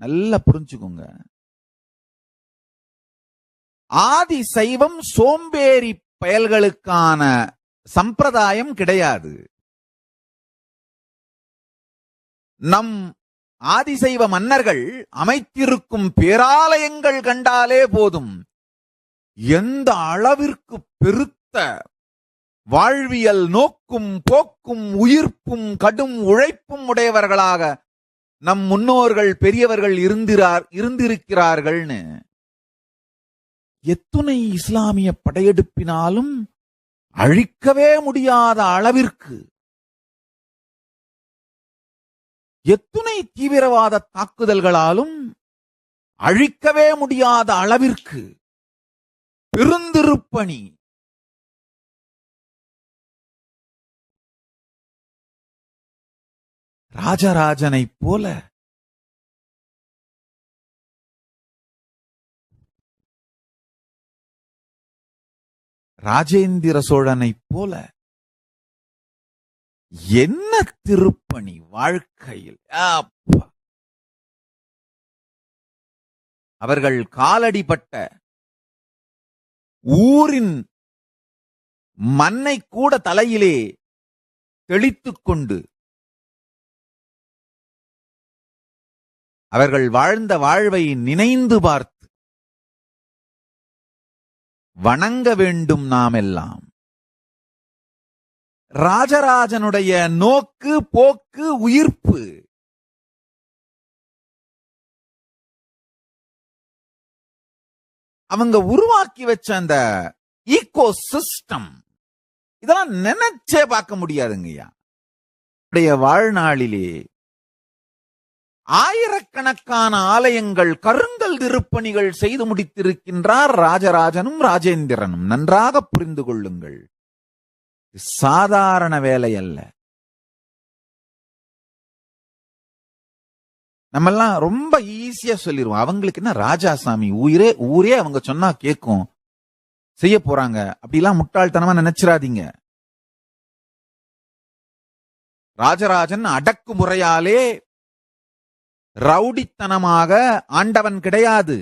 நல்லா புரிஞ்சுக்கோங்க. ஆதி சைவம் சோம்பேறி பயல்களுக்கான சம்பிரதாயம் கிடையாது. நம் ஆதிசைவ மன்னர்கள் அமைத்திருக்கும் பேராலயங்கள் கண்டாலே போதும் எந்த அளவிற்கு பெருத்த வாழ்வியல் நோக்கும் போக்கும் உயிர்ப்பும் கடும் உழைப்பும் உடையவர்களாக நம் முன்னோர்கள் பெரியவர்கள் இருந்திருக்கிறார்கள்னு எத்துணை இஸ்லாமிய படையெடுப்பினாலும் அழிக்கவே முடியாத அளவிற்கு, எத்துணை தீவிரவாத தாக்குதல்களாலும் அழிக்கவே முடியாத அளவிற்கு பெருந்திருப்பணி ராஜராஜனைப் போல, ராஜேந்திர சோழனைப் போல என்ன திருப்பணி வாழ்க்கையில்! அவர்கள் காலடிப்பட்ட ஊரின் மண்ணை கூட தலையிலே தெளித்துக் கொண்டு அவர்கள் வாழ்ந்த வாழ்வை நினைந்து பார்த்து வணங்க வேண்டும் நாம் எல்லாம். ராஜராஜனுடைய நோக்கு போக்கு உயிர்ப்பு அவங்க உருவாக்கி வச்ச அந்த ஈகோ சிஸ்டம், இதெல்லாம் நினைச்சே பார்க்க முடியாதுங்கய்யா. வாழ்நாளிலே ஆயிரக்கணக்கான ஆலயங்கள், கருங்கல் திருப்பணிகள் செய்து முடித்திருக்கின்றார் ராஜராஜனும் ராஜேந்திரனும். நன்றாக புரிந்து கொள்ளுங்கள், சாதாரண வேலை அல்ல. நம்மெல்லாம் ரொம்ப ஈஸியா சொல்லிடுவோம், அவங்களுக்கு என்ன ராஜாசாமி, ஊரே அவங்க சொன்னா கேட்கும், செய்ய போறாங்க. அப்படிலாம் முட்டாள்தனமா நினைச்சிடாதீங்க. ராஜராஜன் அடக்குமுறையாலே ரவுடித்தனமாக ஆண்டவன் கிடையாது.